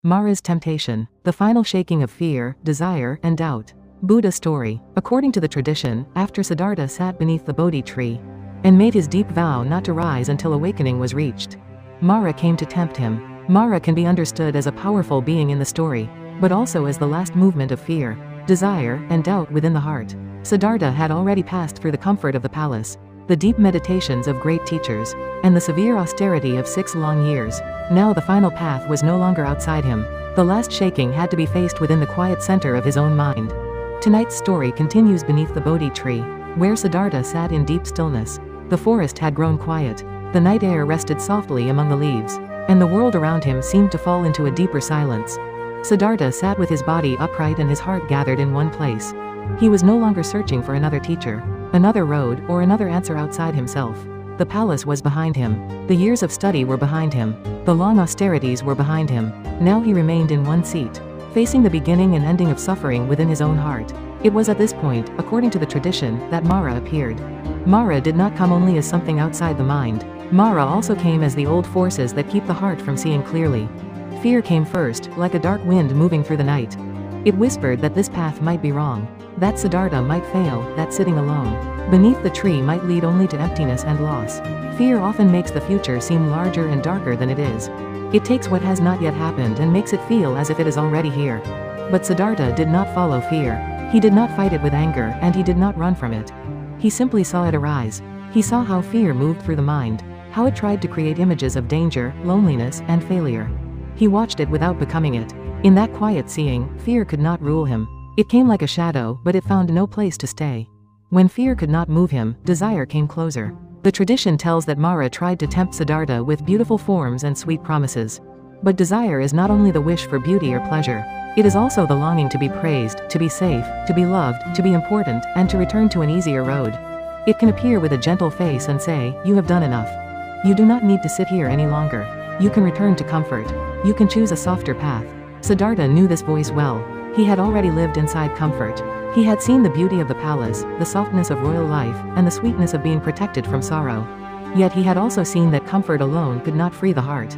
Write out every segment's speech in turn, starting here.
Mara's temptation, the final shaking of fear, desire, and doubt. Buddha story. According to the tradition, after Siddhartha sat beneath the Bodhi tree and made his deep vow not to rise until awakening was reached, Mara came to tempt him. Mara can be understood as a powerful being in the story, but also as the last movement of fear, desire, and doubt within the heart. Siddhartha had already passed through the comfort of the palace, the deep meditations of great teachers, and the severe austerity of 6 long years. Now the final path was no longer outside him. The last shaking had to be faced within the quiet center of his own mind. Tonight's story continues beneath the Bodhi tree, where Siddhartha sat in deep stillness. The forest had grown quiet. The night air rested softly among the leaves, and the world around him seemed to fall into a deeper silence. Siddhartha sat with his body upright and his heart gathered in one place. He was no longer searching for another teacher, another road, or another answer outside himself. The palace was behind him. The years of study were behind him. The long austerities were behind him. Now he remained in one seat, facing the beginning and ending of suffering within his own heart. It was at this point, according to the tradition, that Mara appeared. Mara did not come only as something outside the mind. Mara also came as the old forces that keep the heart from seeing clearly. Fear came first, like a dark wind moving through the night. It whispered that this path might be wrong, that Siddhartha might fail, that sitting alone beneath the tree might lead only to emptiness and loss. Fear often makes the future seem larger and darker than it is. It takes what has not yet happened and makes it feel as if it is already here. But Siddhartha did not follow fear. He did not fight it with anger, and he did not run from it. He simply saw it arise. He saw how fear moved through the mind, how it tried to create images of danger, loneliness, and failure. He watched it without becoming it. In that quiet seeing, fear could not rule him. It came like a shadow, but it found no place to stay. When fear could not move him, desire came closer. The tradition tells that Mara tried to tempt Siddhartha with beautiful forms and sweet promises. But desire is not only the wish for beauty or pleasure. It is also the longing to be praised, to be safe, to be loved, to be important, and to return to an easier road. It can appear with a gentle face and say, "You have done enough. You do not need to sit here any longer. You can return to comfort. You can choose a softer path." Siddhartha knew this voice well. He had already lived inside comfort. He had seen the beauty of the palace, the softness of royal life, and the sweetness of being protected from sorrow. Yet he had also seen that comfort alone could not free the heart.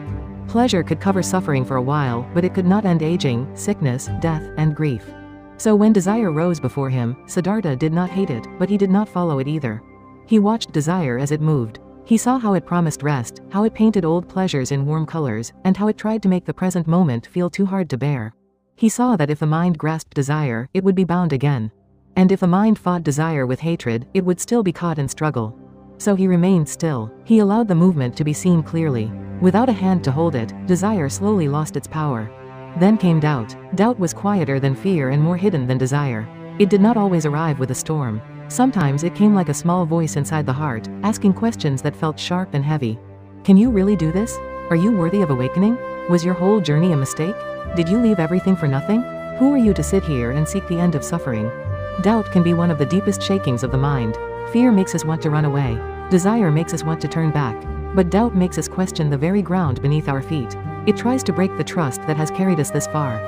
Pleasure could cover suffering for a while, but it could not end aging, sickness, death, and grief. So when desire rose before him, Siddhartha did not hate it, but he did not follow it either. He watched desire as it moved. He saw how it promised rest, how it painted old pleasures in warm colors, and how it tried to make the present moment feel too hard to bear. He saw that if the mind grasped desire, it would be bound again. And if the mind fought desire with hatred, it would still be caught in struggle. So he remained still. He allowed the movement to be seen clearly. Without a hand to hold it, desire slowly lost its power. Then came doubt. Doubt was quieter than fear and more hidden than desire. It did not always arrive with a storm. Sometimes it came like a small voice inside the heart, asking questions that felt sharp and heavy. Can you really do this? Are you worthy of awakening? Was your whole journey a mistake? Did you leave everything for nothing? Who are you to sit here and seek the end of suffering? Doubt can be one of the deepest shakings of the mind. Fear makes us want to run away. Desire makes us want to turn back. But doubt makes us question the very ground beneath our feet. It tries to break the trust that has carried us this far.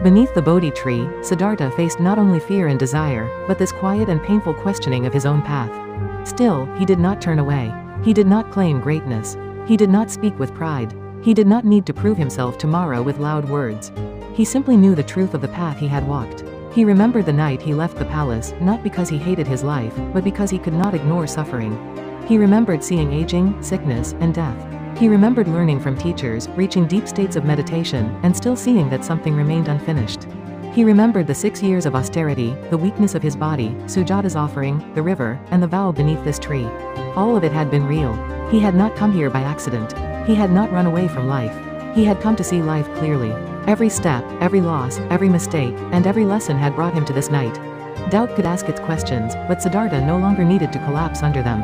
Beneath the Bodhi tree, Siddhartha faced not only fear and desire, but this quiet and painful questioning of his own path. Still, he did not turn away. He did not claim greatness. He did not speak with pride. He did not need to prove himself to Mara with loud words. He simply knew the truth of the path he had walked. He remembered the night he left the palace, not because he hated his life, but because he could not ignore suffering. He remembered seeing aging, sickness, and death. He remembered learning from teachers, reaching deep states of meditation, and still seeing that something remained unfinished. He remembered the 6 years of austerity, the weakness of his body, Sujata's offering, the river, and the vow beneath this tree. All of it had been real. He had not come here by accident. He had not run away from life. He had come to see life clearly. Every step, every loss, every mistake, and every lesson had brought him to this night. Doubt could ask its questions, but Siddhartha no longer needed to collapse under them.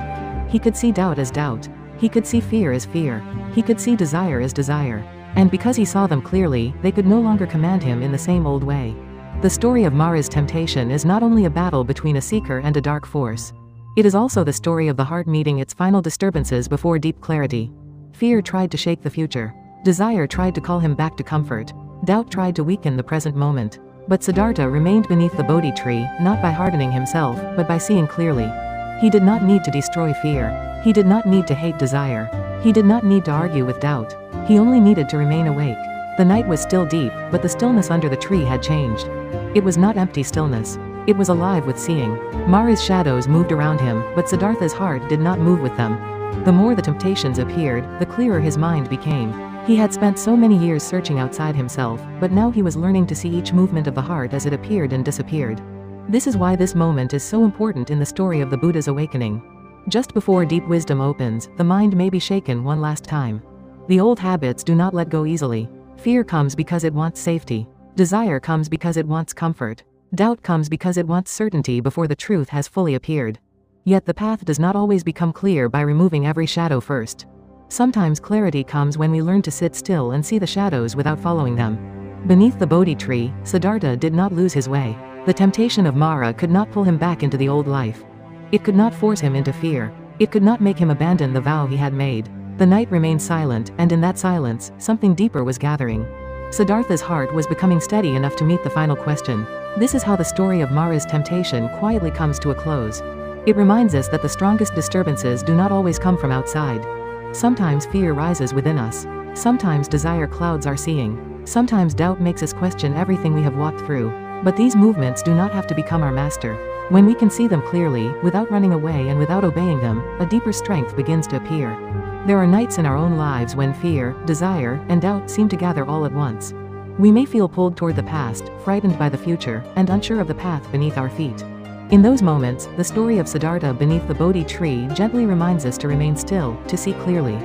He could see doubt as doubt. He could see fear as fear. He could see desire as desire. And because he saw them clearly, they could no longer command him in the same old way. The story of Mara's temptation is not only a battle between a seeker and a dark force. It is also the story of the heart meeting its final disturbances before deep clarity. Fear tried to shake the future. Desire tried to call him back to comfort. Doubt tried to weaken the present moment. But Siddhartha remained beneath the Bodhi tree, not by hardening himself, but by seeing clearly. He did not need to destroy fear. He did not need to hate desire. He did not need to argue with doubt. He only needed to remain awake. The night was still deep, but the stillness under the tree had changed. It was not empty stillness. It was alive with seeing. Mara's shadows moved around him, but Siddhartha's heart did not move with them. The more the temptations appeared, the clearer his mind became. He had spent so many years searching outside himself, but now he was learning to see each movement of the heart as it appeared and disappeared. This is why this moment is so important in the story of the Buddha's awakening. Just before deep wisdom opens, the mind may be shaken one last time. The old habits do not let go easily. Fear comes because it wants safety. Desire comes because it wants comfort. Doubt comes because it wants certainty before the truth has fully appeared. Yet the path does not always become clear by removing every shadow first. Sometimes clarity comes when we learn to sit still and see the shadows without following them. Beneath the Bodhi tree, Siddhartha did not lose his way. The temptation of Mara could not pull him back into the old life. It could not force him into fear. It could not make him abandon the vow he had made. The night remained silent, and in that silence, something deeper was gathering. Siddhartha's heart was becoming steady enough to meet the final question. This is how the story of Mara's temptation quietly comes to a close. It reminds us that the strongest disturbances do not always come from outside. Sometimes fear rises within us. Sometimes desire clouds our seeing. Sometimes doubt makes us question everything we have walked through. But these movements do not have to become our master. When we can see them clearly, without running away and without obeying them, a deeper strength begins to appear. There are nights in our own lives when fear, desire, and doubt seem to gather all at once. We may feel pulled toward the past, frightened by the future, and unsure of the path beneath our feet. In those moments, the story of Siddhartha beneath the Bodhi tree gently reminds us to remain still, to see clearly,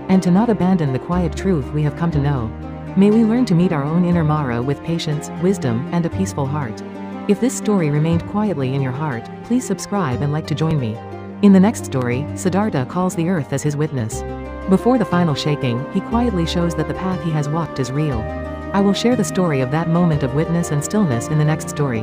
and to not abandon the quiet truth we have come to know. May we learn to meet our own inner Mara with patience, wisdom, and a peaceful heart. If this story remained quietly in your heart, please subscribe and like to join me. In the next story, Siddhartha calls the earth as his witness. Before the final shaking, he quietly shows that the path he has walked is real. I will share the story of that moment of witness and stillness in the next story.